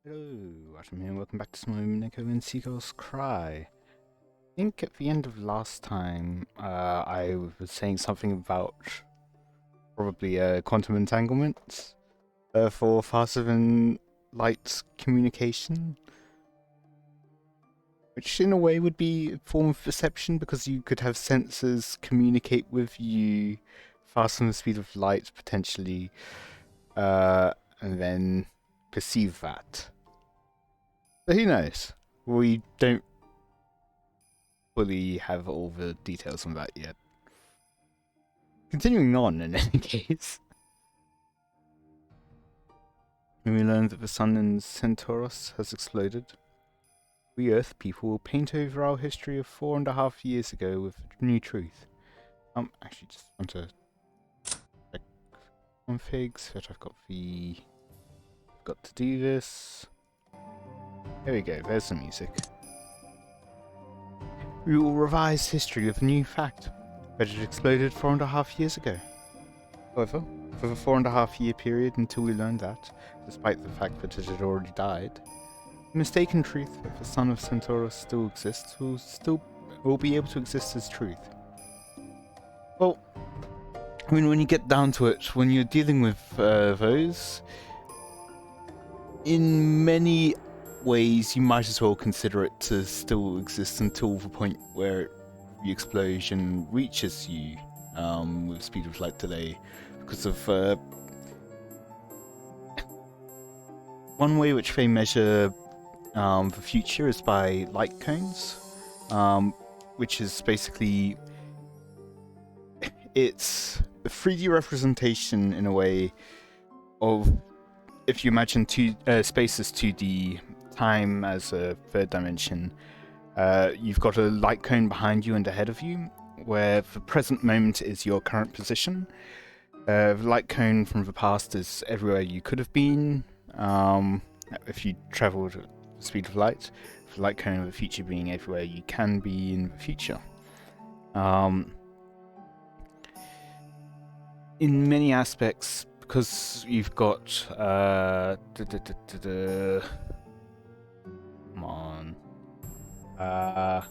Hello, Watem here, welcome back to some Umineko When They Cry. I think at the end of last time, I was saying something about probably quantum entanglement for faster than light communication, which in a way would be a form of perception because you could have sensors communicate with you faster than the speed of light potentially, and then perceive that. But who knows? We don't fully have all the details on that yet. Continuing on, in any case. When we learn that the sun in Centaurus has exploded, we Earth people will paint over our history of 4.5 years ago with a new truth. Actually just want to check configs that I've got to do this. There we go, there's the music. We will revise history with a new fact, that it exploded 4.5 years ago. However, for the 4.5 year period until we learned that, despite the fact that it had already died, the mistaken truth that the sun of Centaurus still exists will be able to exist as truth. Well, I mean, when you get down to it, when you're dealing with those, in many ways you might as well consider it to still exist until the point where the explosion reaches you with speed of light delay, because of one way which they measure the future is by light cones, which is basically it's a 3D representation in a way of, if you imagine space as 2D, time as a third dimension, you've got a light cone behind you and ahead of you, where the present moment is your current position. The light cone from the past is everywhere you could have been, if you travelled at the speed of light. The light cone of the future being everywhere you can be in the future. In many aspects, because you've got come on. I'm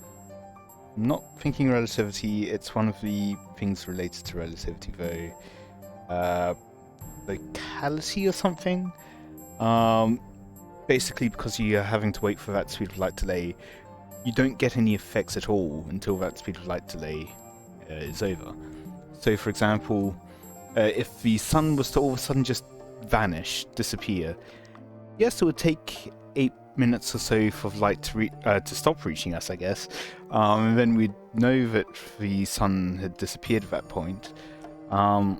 not thinking relativity, it's one of the things related to relativity though. Locality or something? Basically, because you're having to wait for that speed of light delay, you don't get any effects at all until that speed of light delay is over. So, for example, if the sun was to all of a sudden just vanish, disappear, yes, it would take 8 minutes or so for light to stop reaching us, I guess. And then we'd know that the sun had disappeared at that point. But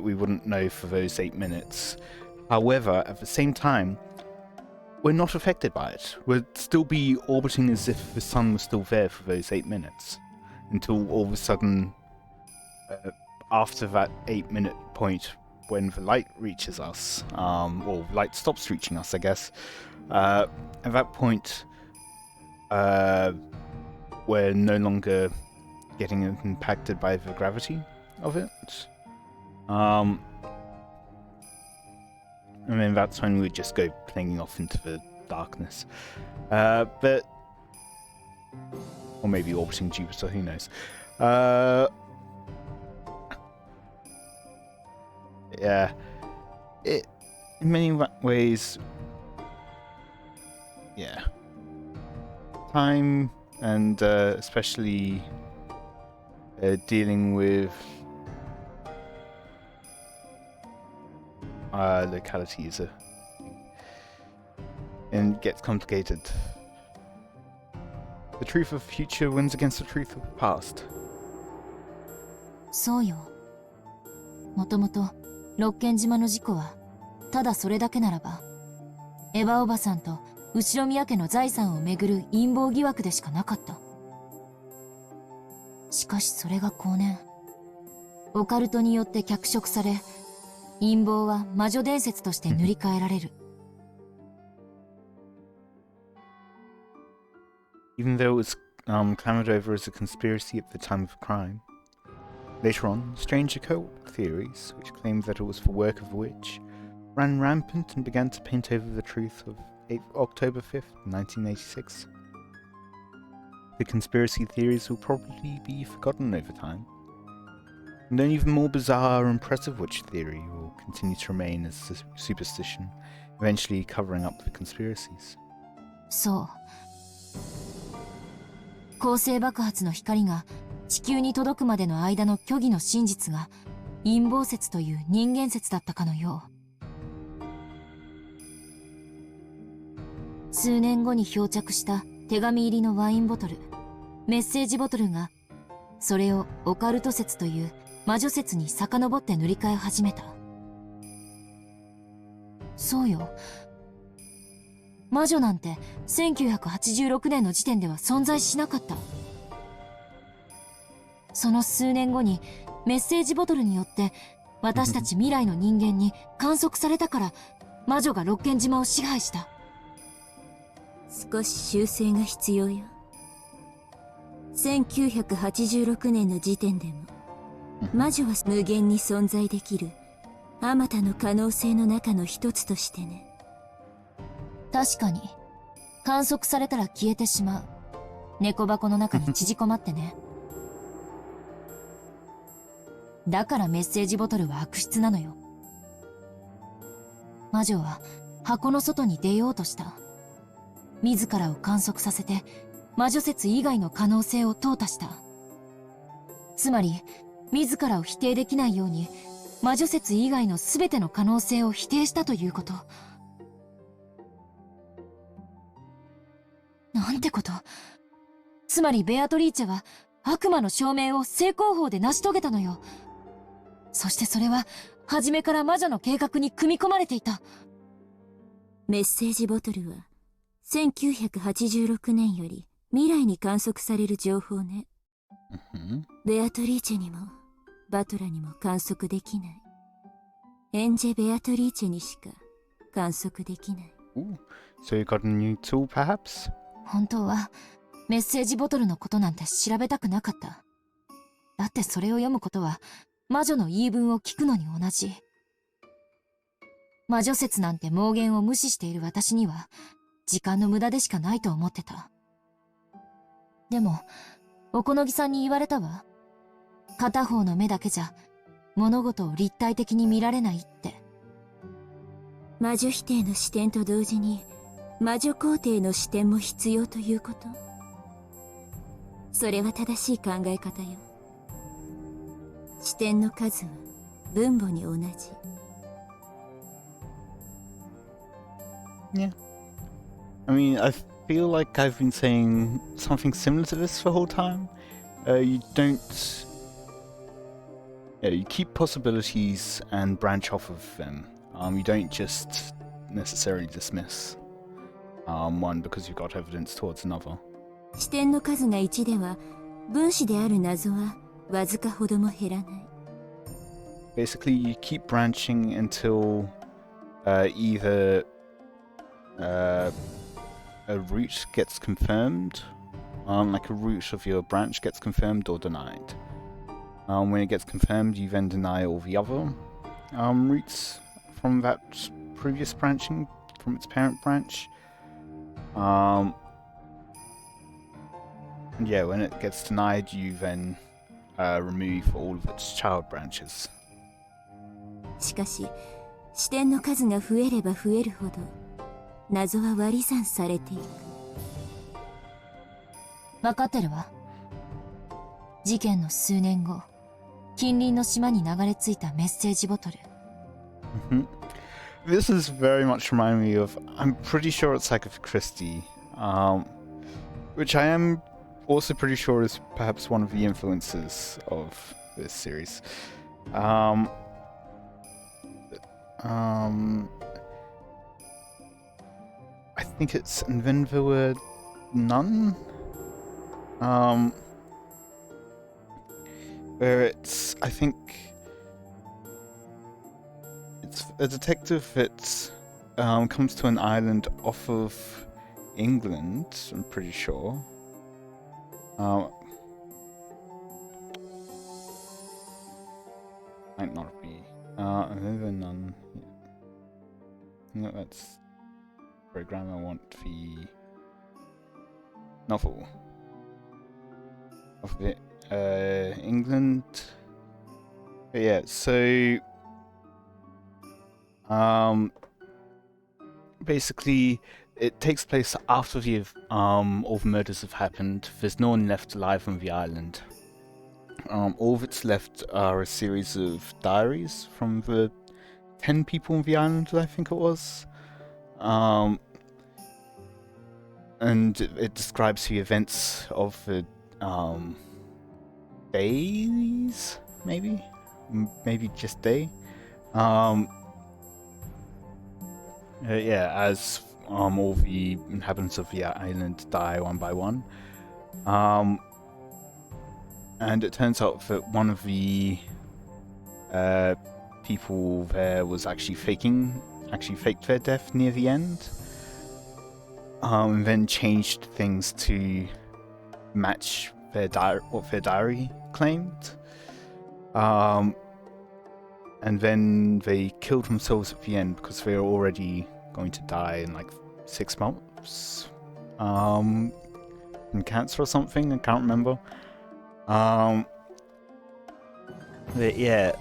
we wouldn't know for those 8 minutes. However, at the same time, we're not affected by it. We'd still be orbiting as if the sun was still there for those 8 minutes. Until all of a sudden, after that 8-minute point, when the light reaches us, or light stops reaching us, I guess, at that point, we're no longer getting impacted by the gravity of it. And then that's when we just go plinging off into the darkness. Or maybe orbiting Jupiter, who knows. Yeah, in many ways, yeah. Time and especially dealing with locality is and gets complicated. The truth of the future wins against the truth of the past. そうよ。もともと六軒島の事故はただそれだけならば、エヴァおばさんと後宮家の財産をめぐる陰謀疑惑でしかなかった。しかしそれが後年、オカルトによって脚色され、陰謀は魔女伝説として塗り替えられる。Even though it was clamored over as a conspiracy at the time of the crime, later on, strange occult theories, which claimed that it was the work of a witch, ran rampant and began to paint over the truth of October 5th, 1986. The conspiracy theories will probably be forgotten over time. And an even more bizarre and impressive witch theory will continue to remain as a superstition, eventually covering up the conspiracies. そう。恒星爆発の光が地球に届くまでの間の虚偽の真実が陰謀説という人間説だったかのよう。数年後に漂着した手紙入りのワインボトル、メッセージボトルがそれをオカルト説という魔女説に遡って塗り替え始めた。そうよ。魔女なんて1986年の時点では存在しなかった。その数年後にメッセージボトルによって私たち未来の人間に観測されたから魔女が六軒島を支配した。少し修正が必要よ。1986年の時点でも魔女は無限に存在できるあまたの可能性の中の一つとしてね。確かに観測されたら消えてしまう。猫箱の中に縮こまってね。だからメッセージボトルは悪質なのよ。魔女は箱の外に出ようとした。自らを観測させて魔女説以外の可能性を淘汰した。つまり自らを否定できないように魔女説以外の全ての可能性を否定したということ。なんてこと。つまりベアトリーチェは悪魔の証明を正攻法で成し遂げたのよ。そしてそれは初めから魔女の計画に組み込まれていた。メッセージボトルは1986年より未来に観測される情報ね。ベアトリーチェにもバトラにも観測できない。エンジェ・ベアトリーチェにしか観測できない。So you got a new tool, perhaps? 本当はメッセージボトルのことなんて調べたくなかった。だってそれを読むことは魔女の言い分を聞くのに同じ。魔女説なんて妄言を無視している私には時間の無駄でしかないと思ってた。でもおこのぎさんに言われたわ。片方の目だけじゃ物事を立体的に見られないって。魔女否定の視点と同時に魔女肯定の視点も必要ということ。それは正しい考え方よ。視点の数は分母に同じ。Yeah. I mean, I feel like I've been saying something similar to this the whole time. You don't... Yeah, you keep possibilities and branch off of them. You don't just necessarily dismiss one because you've got evidence towards another. 視点の数が1では分子である謎はわずかほども減らない。Basically, you keep branching until either a root gets confirmed, like a root of your branch gets confirmed or denied. When it gets confirmed, you then deny all the other roots from that previous branching, from its parent branch. And yeah, when it gets denied, you then remove all of its child branches. しかし、視点の数が増えれば増えるほど、謎は割り算されていく。分かってるわ。事件の数年後、近隣の島に流れ着いたメッセージボトル。This is very much reminding me of, I'm pretty sure it's Agatha Christie, which I am also pretty sure is perhaps one of the influences of this series. I think it's And Then There Were None, where it's, I think it's a detective that comes to an island off of England, I'm pretty sure. Might not be. And then there were none. No, that's program. I want the novel of it. England. But yeah, so basically it takes place after the all the murders have happened. There's no one left alive on the island. All that's left are a series of diaries from the 10 people on the island, I think it was. And it describes the events of the days, maybe just day. Yeah, as all the inhabitants of the island die one by one. And it turns out that one of the people there was actually faked their death near the end. And then changed things to match what their diary claimed. And then they killed themselves at the end because they were already going to die in like 6 months. From cancer or something, I can't remember. But yeah,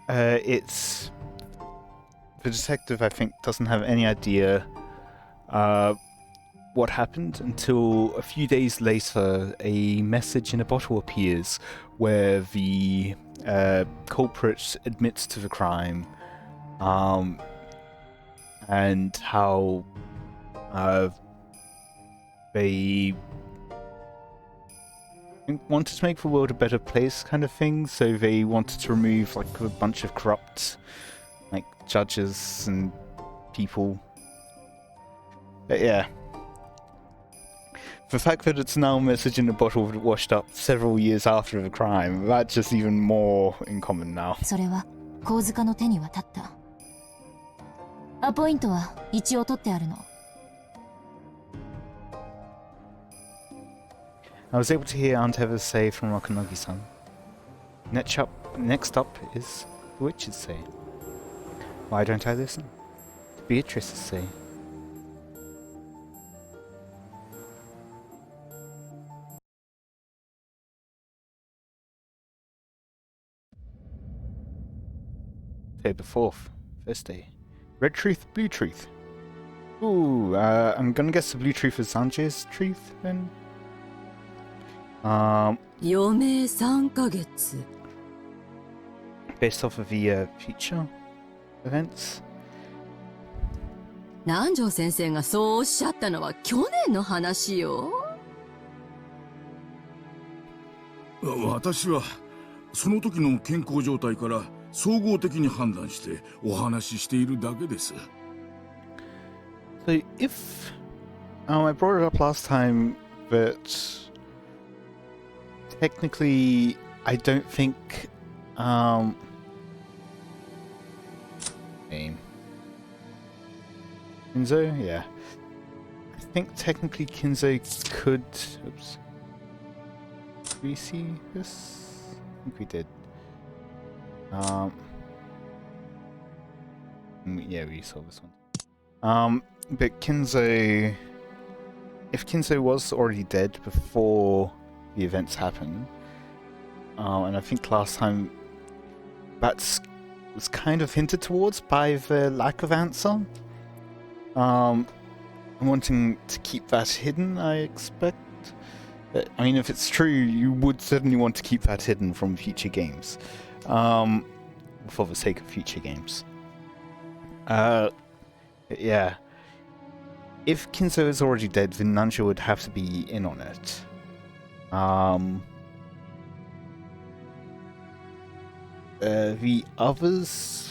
it's the detective, I think, doesn't have any idea what happened until a few days later a message in a bottle appears where the culprit admits to the crime, and how they wanted to make the world a better place, kind of thing. So they wanted to remove like a bunch of corrupt like judges and people. But yeah, the fact that it's now a message in a bottle washed up several years after the crime, that's just even more in common now. それは神塚の手に渡った。アポイントは一応取ってあるの。I was able to hear Aunt Heather say from Rokanagi-san. Next up is the witches say. Why don't I listen? Beatrice say. October 4th, Thursday. Red truth, blue truth. Ooh, I'm gonna guess the blue truth is Sanjay's truth then. 余命3ヶ月 Based off of the future events. 南條先生がそうおっしゃったのは去年の話よ。私はその時の健康状態から総合的に判断してお話ししているだけです。So if I brought it up last time that technically I don't think name Kinzo, yeah. I think technically Kinzo could. Oops. Did we see this? I think we did. Yeah, we saw this one. But Kinzo, if Kinzo was already dead before the events happen, and I think last time that was kind of hinted towards by the lack of answer. Wanting to keep that hidden, I expect. I mean, if it's true, you would certainly want to keep that hidden from future games. For the sake of future games. Yeah. If Kinzo is already dead, then Nanja would have to be in on it. The others...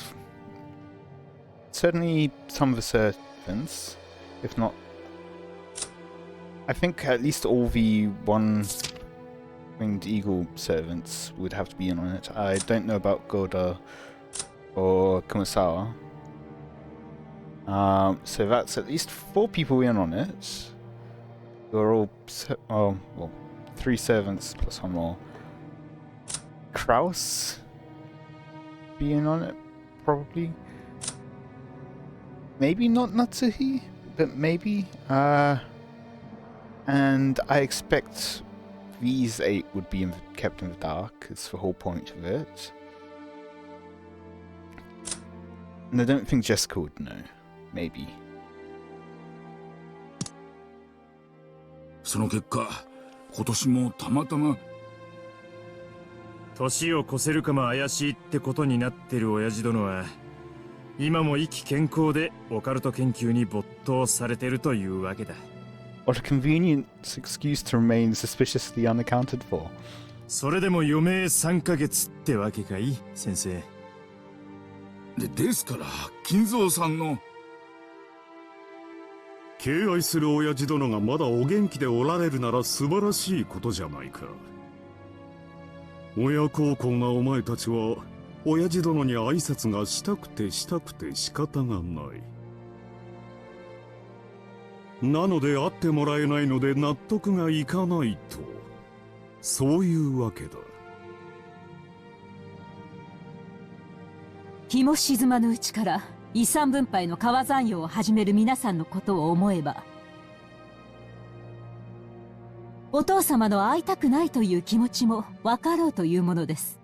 Certainly some of the servants, if not... I think at least all the one-winged eagle servants would have to be in on it. I don't know about Goda or Kumasawa. So that's at least 4 people in on it. Who are all... well, 3 servants plus 1 more. Kraus be in on it, probably. maybe not Natsuhi, but maybe. And I expect these 8 would be kept in the dark. It's the whole point of it. And I don't think Jessica would know. Maybe. その結果、今年もたまたま年を越せるかも怪しいってことになってる親父殿は、今も生き健康でオカルト研究に没頭されてるというわけだ。What a convenient excuse to remain suspiciously unaccounted for. それでも余命3ヶ月ってわけかい、先生。ですから、金蔵さんの敬愛する親父殿がまだお元気でおられるなら素晴らしいことじゃないか。親孝行なお前たちは親父殿に挨拶がしたくて仕方がない。なので会ってもらえないので納得がいかないと、そういうわけだ。日も沈まぬうちから遺産分配の川山用を始める皆さんのことを思えば、お父様の会いたくないという気持ちも分かろうというものです。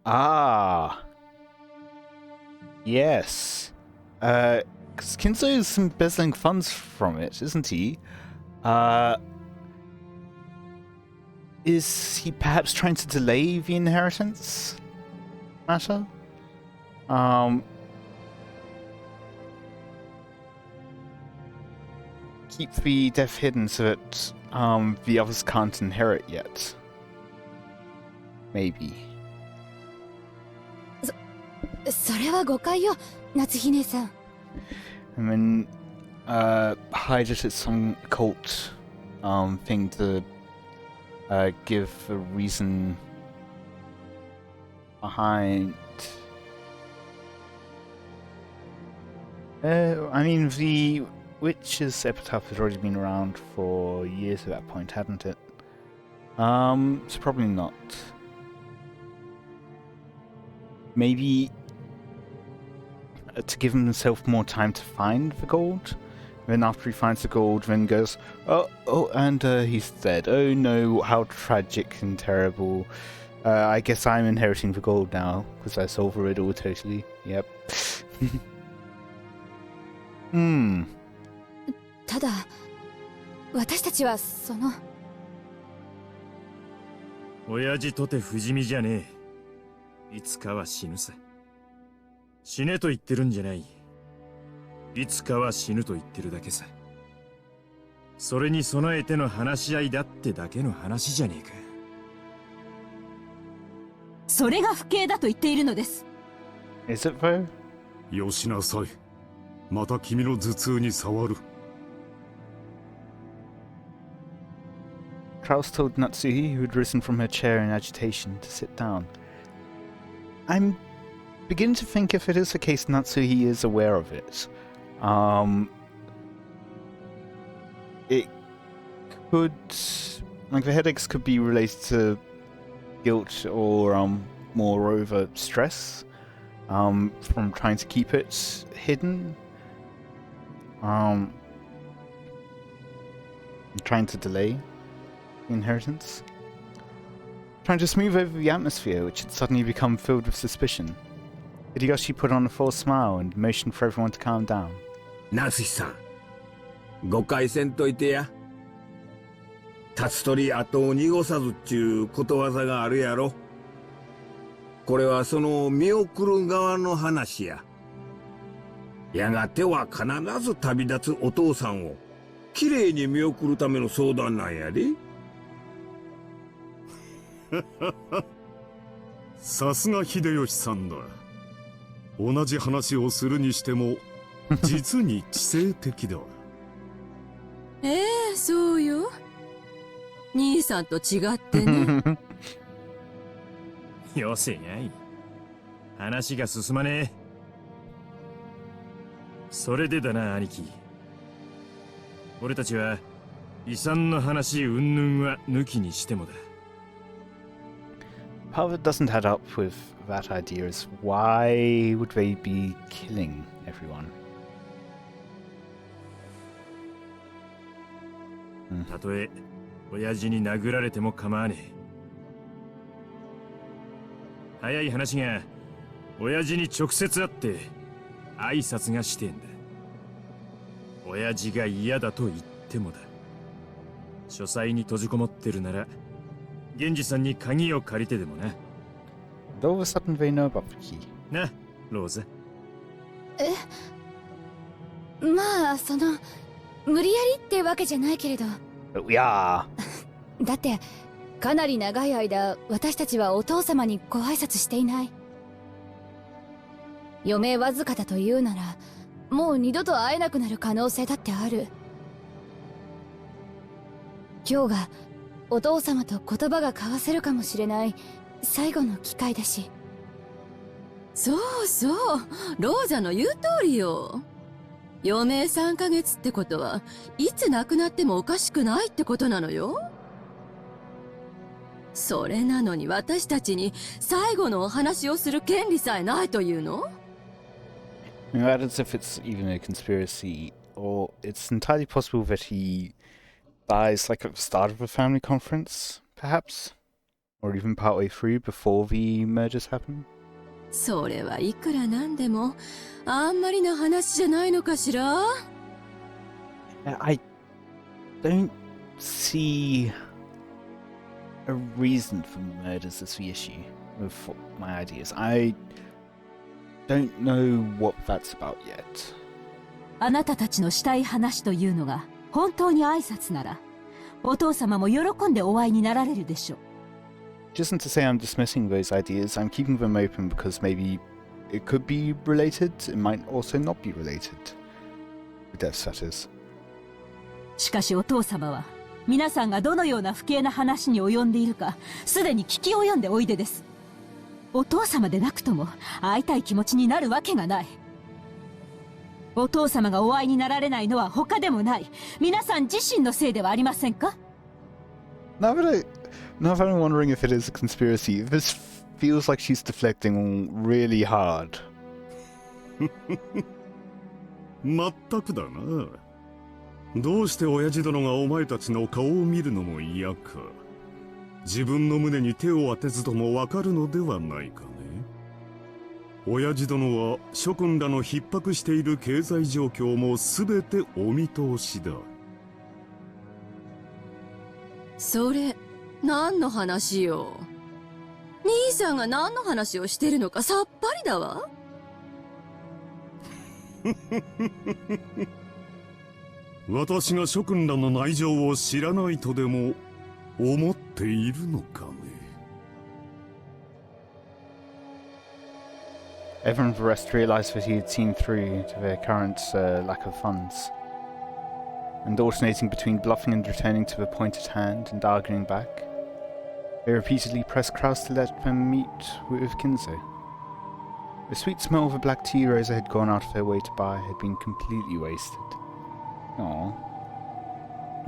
Ah. Yes. Because Kinzo is embezzling funds from it, isn't he? Is he perhaps trying to delay the inheritance matter? Keep the death hidden so that the others can't inherit yet. Maybe. それは誤解よ、夏姫さん。And then hide it as some occult thing to give a reason behind. I mean, the witch's epitaph has already been around for years at that point, hadn't it? So probably not. Maybe to give himself more time to find the gold. Then after he finds the gold, then goes, and he's dead. Oh no, how tragic and terrible. I guess I'm inheriting the gold now, because I solved the riddle totally. Yep. ただ、私たちはその。親父とて不死身じゃねえ。いつかは死ぬさ。死ねと言ってるんじゃない。いつかは死ぬと言ってるだけさ。それに備えての話し合いだってだけの話じゃねえか。それが不敬だと言っているのです。Is it though? よしなさい。また君の頭痛に触る。Kraus told Natsuhi, who had risen from her chair in agitation, to sit down. I'm beginning to think if it is the case Natsuhi is aware of it. It could... like, the headaches could be related to guilt or, moreover, stress, from trying to keep it hidden. Trying to delay the inheritance. Trying to smooth over the atmosphere, which had suddenly become filled with suspicion. Hideyoshi put on a false smile and motioned for everyone to calm down. 夏日さん、誤解せんといてや。立つ鳥後を濁さずっちゅうことわざがあるやろ。これはその見送る側の話や。やがては必ず旅立つお父さんをきれいに見送るための相談なんやで。さすが秀吉さんだ。同じ話をするにしても実に知性的だ。そうよ。兄さんと違ってね。よせやい。話が進まねえ。それでだな、兄貴。俺たちは遺産の話云々は抜きにしてもだ。part of it doesn't add up with that idea is why would they be killing everyone? たとえ親父に殴られても構わねえ。早い話が親父に直接会って挨拶がしてんだ。親父が嫌だと言ってもだ。書斎に閉じこもってるなら源氏さんに鍵を借りてでもな。All of a sudden they know about the key. な、ローズ。まあ無理やりってわけじゃないけれど。But we are. だってかなり長い間私たちはお父様にご挨拶していない。余命わずかだというならもう二度と会えなくなる可能性だってある。今日がお父様と言葉が交わせるかもしれない最後の機会だし。そうそう、ローザの言う通りよ。余命3ヶ月ってことはいつ亡くなってもおかしくないってことなのよ。それなのに私たちに最後のお話をする権利さえないというの？ That as if it's even a conspiracy, or it's entirely possible that he dies like at the start of a family conference, perhaps? Or even partway through before the murders happen? それはいくらなんでもあんまりな話じゃないのかしら？ I don't see a reason for murders as the issue with my ideas. I don't know what that's about yet. あなたたちのしたい話というのが本当に挨拶なら、お父様も喜んでお会いになられるでしょう。It isn't to say I'm dismissing those ideas, I'm keeping them open because maybe it could be related, it might also not be related. The death that is. しかしお父様は、皆さんがどのような不敬な話に及んでいるか、すでに聞き及んでおいでです。お父様でなくとも、会いたい気持ちになるわけがない。お父様がお会いになられないのは他でもない、皆さん自身のせいではありませんか？ Now that I'm wondering if it is a conspiracy, this feels like she's deflecting really hard. まったくだな。どうして親父殿がお前たちの顔を見るのも嫌か。自分の胸に手を当てずともわかるのではないかね。親父殿は諸君らの逼迫している経済状況も全てお見通しだ。それ何の話よ。兄さんが何の話をしてるのかさっぱりだわ。私が諸君らの内情を知らないとでも思っているのかね。Everyone of the rest realised that he had seen through to their current lack of funds, and alternating between bluffing and returning to the point at hand and arguing back, they repeatedly pressed Kraus to let them meet with Kinzo. The sweet smell of the black tea Rosa had gone out of her way to buy had been completely wasted. Aww.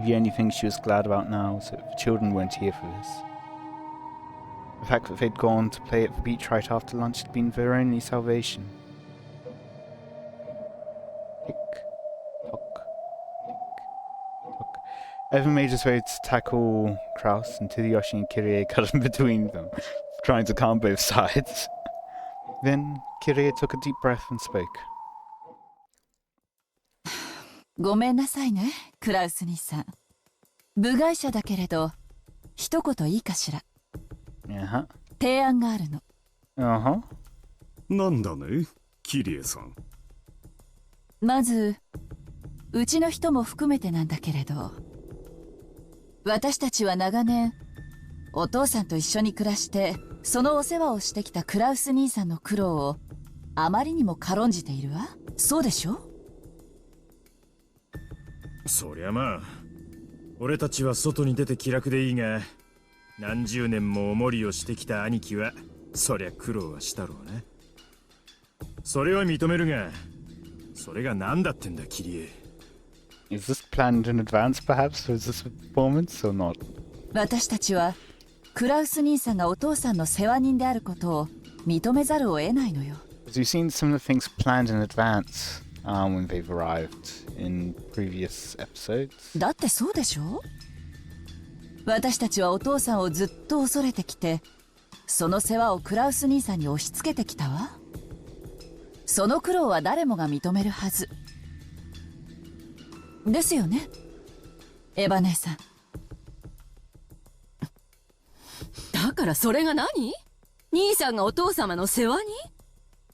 The only thing she was glad about now was that the children weren't here for this. The fact that they'd gone to play at the beach right after lunch had been their only salvation. Tick, tock, tick, tock. Evan made his way to tackle Kraus until Yoshi and Kirie cut in between them, trying to calm both sides. Then Kirie took a deep breath and spoke. ごめんなさいね、クラウス兄さん。部外者だけれど、一言いいかしら。提案があるの。なんだね、キリエさん。まず、うちの人も含めてなんだけれど、私たちは長年、お父さんと一緒に暮らして、そのお世話をしてきたクラウス兄さんの苦労を、あまりにも軽んじているわ。そうでしょ？そりゃまあ、俺たちは外に出て気楽でいいが、何十年もおもりをしてきた兄貴はそりゃ苦労はしたろうな。それは認めるが、それが何だってんだ、キリエ。Is this planned in advance, perhaps? Or is this a performance or not? 私たちはクラウス兄さんがお父さんの世話人であることを認めざるを得ないのよ。As we've seen some of the things planned in advance when they've arrived in previous episodes. だってそうでしょ。私たちはお父さんをずっと恐れてきて、その世話をクラウス兄さんに押し付けてきたわ。その苦労は誰もが認めるはずですよね、エヴァ姉さん。だからそれが何？兄さんがお父様の世話に？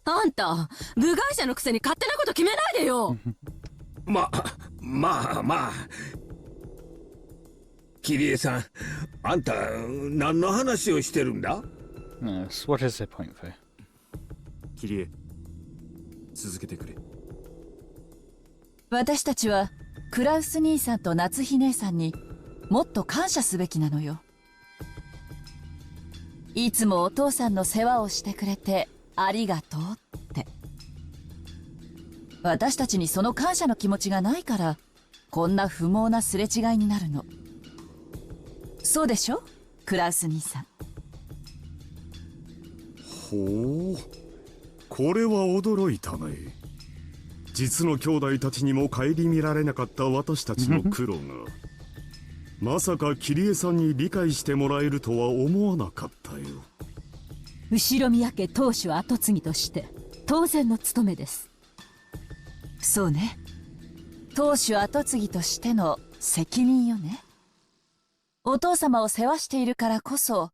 あんた部外者のくせに勝手なこと決めないでよ。まあキリエさん、あんた何の話をしてるんだ？ Yes, what is the point though? キリエ、続けてくれ。私たちはクラウス兄さんと夏日姉さんにもっと感謝すべきなのよ。いつもお父さんの世話をしてくれてありがとうって。私たちにその感謝の気持ちがないからこんな不毛なすれ違いになるの。そうでしょ、クラウス兄さん。ほう、これは驚いたね。実の兄弟たちにも顧みられなかった私たちの苦労がまさかキリエさんに理解してもらえるとは思わなかったよ。後宮家当主跡継ぎとして当然の務めです。そうね、当主跡継ぎとしての責任よね。お父様を世話しているからこそ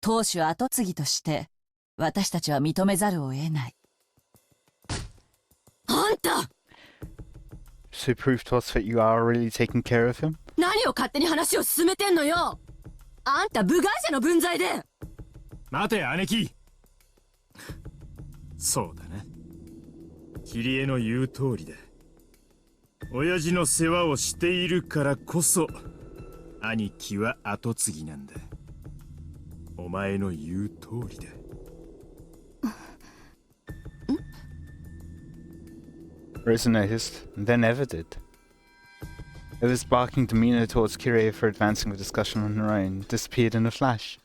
当主跡継ぎとして私たちは認めざるを得ない。あんた So prove to us that you are really taking care of him? 何を勝手に話を進めてんのよ。あんた部外者の分際で。待て姉貴。そうだな、キリエの言う通りだ。親父の世話をしているからこそ兄貴は跡継ぎなんだ。お前の言う通りだ。Risa noticed, and then Eva did. Eva's barking demeanor towards Kyrie for advancing the discussion on her own disappeared in a flash,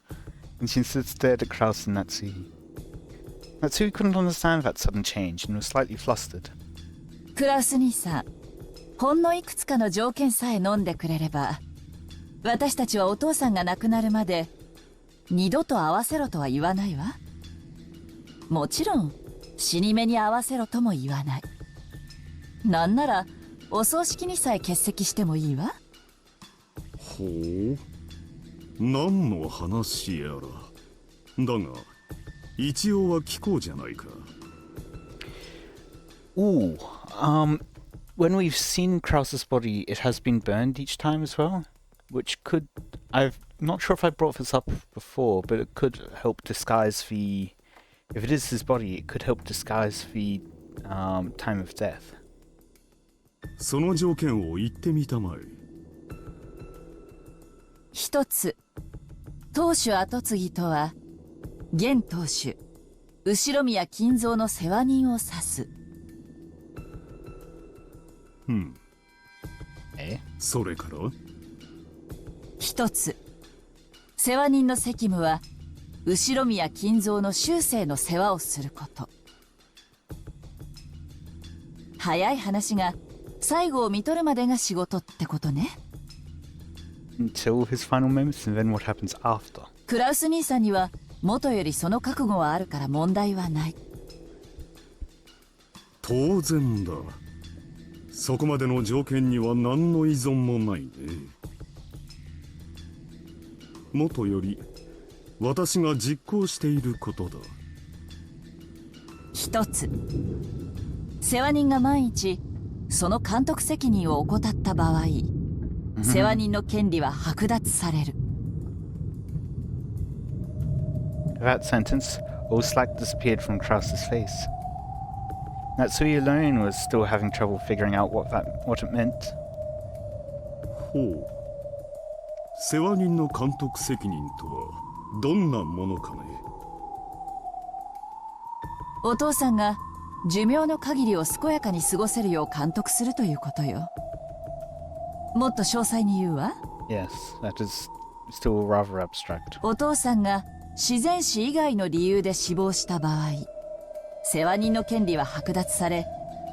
and she instead stared at Kraus and Natsuhi. Natsuhi couldn't understand that sudden change and was slightly flustered. クラウス兄さん、ほんのいくつかの条件さえ飲んでくれれば私たちはお父さんが亡くなるまで二度と会わせろとは言わないわ。もちろん死に目に会わせろとも言わない。なんならお葬式にさえ欠席してもいいわ。ほう、何の話やら。だが一応は聞こうじゃないか。Ooh, when we've seen Kraus's body, it has been burned each time as well, which could, I'm not sure if I brought this up before, but it could help disguise the, if it is his body, it could help disguise the time of death. その条件を言ってみたまえ。一つ、当主跡継ぎとは現当主後宮金蔵の世話人を指す。それから一つ、世話人の責務は後宮金蔵の終生の世話をすること。早い話が最後を見とるまでが仕事ってことね。Until his final moments, and then what happens after. クラウス兄さんには元よりその覚悟はあるから問題はない。当然だ。そこまでの条件には何の依存もないね。元より私が実行していることだ。一つ、世話人が万一その監督責任を怠った場合、世話人の権利は剥奪される。That sentence, all slack disappeared from Kraus's face. Natsui alone was still having trouble figuring out what it meant. ほう。世話人の監督責任とはどんなものかね。お父さんが寿命の限りを健やかに過ごせるよう監督するということよ。もっと詳細に言うわ。Yes, that is still rather abstract. お父さんが自然死以外の理由で死亡した場合、世話人の権利は剥奪され、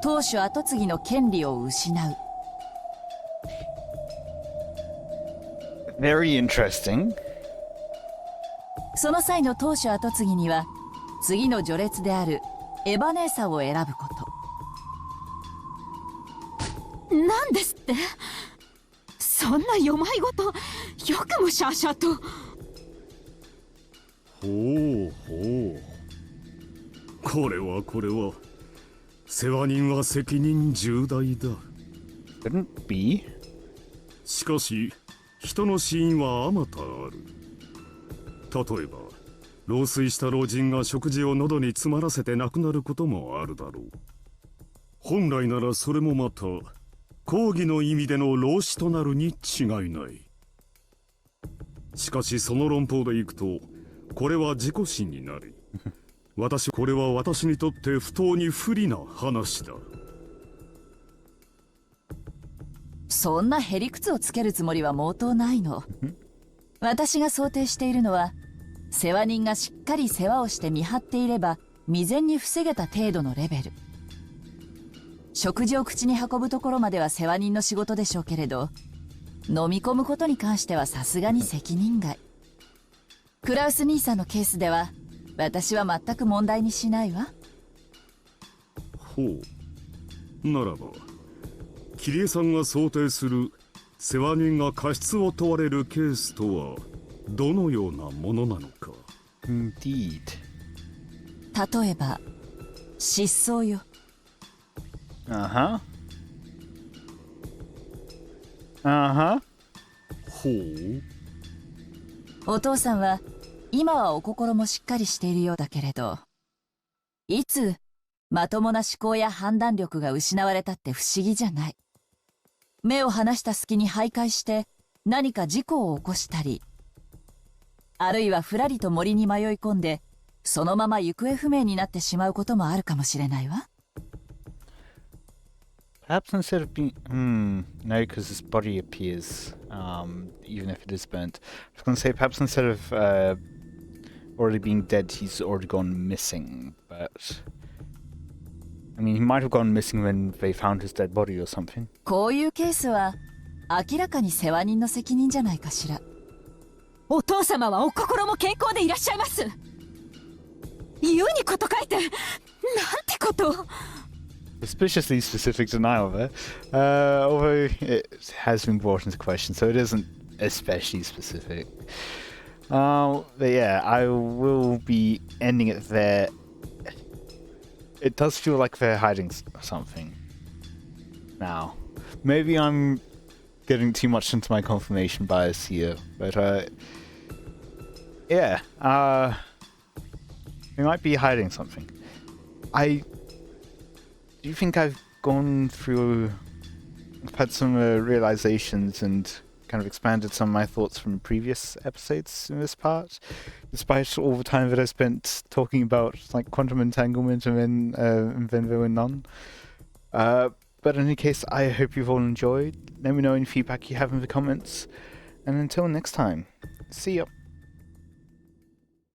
当主跡継ぎの権利を失う。Very interesting. その際の当主跡継ぎには、次の序列であるエバ姉さんを選ぶこと。なんですって？そんなよまいごと、よくもシャーシャーと。ほうほう。これは世話人は責任重大だ。 Couldn't be. しかし人の死因はあまたある。例えば老衰した老人が食事を喉に詰まらせて亡くなることもあるだろう。本来ならそれもまた講義の意味での老死となるに違いない。しかしその論法でいくとこれは自己死になりこれは私にとって不当に不利な話だ。そんなへりくつをつけるつもりは毛頭ないの。私が想定しているのは、世話人がしっかり世話をして見張っていれば未然に防げた程度のレベル。食事を口に運ぶところまでは世話人の仕事でしょうけれど、飲み込むことに関してはさすがに責任外。クラウス兄さんのケースでは私は全く問題にしないわ。ほう。ならば桐江さんが想定する世話人が過失を問われるケースとはどのようなものなのか。 Indeed. 例えば失踪よ。Uh-huh. Uh-huh. ほう。お父さんは今はお心もしっかりしているようだけれど、いつまともな思考や判断力が失われたって不思議じゃない。目を離した隙に徘徊して何か事故を起こしたり、あるいはふらりと森に迷い込んでそのまま行方不明になってしまうこともあるかもしれないわ。Perhaps instead of being... no, because his body appears, even if it is burnt. I was going to say, perhaps instead of already being dead, he's already gone missing, but... I mean, he might have gone missing when they found his dead body or something. こういうケースは明らかに世話人の責任じゃないかしら。お父様はお心も健康でいらっしゃいます。言うにこと書いて、なんてことを。Suspiciously specific denial there, although it has been brought into question, so it isn't especially specific. But yeah, I will be ending it there. It does feel like they're hiding something now. Maybe I'm getting too much into my confirmation bias here, but yeah, they might be hiding something. Do you think I've gone through, I've had some realizations and kind of expanded some of my thoughts from previous episodes in this part, despite all the time that I spent talking about like quantum entanglement and then there were none. But in any case, I hope you've all enjoyed. Let me know any feedback you have in the comments, and until next time, see ya.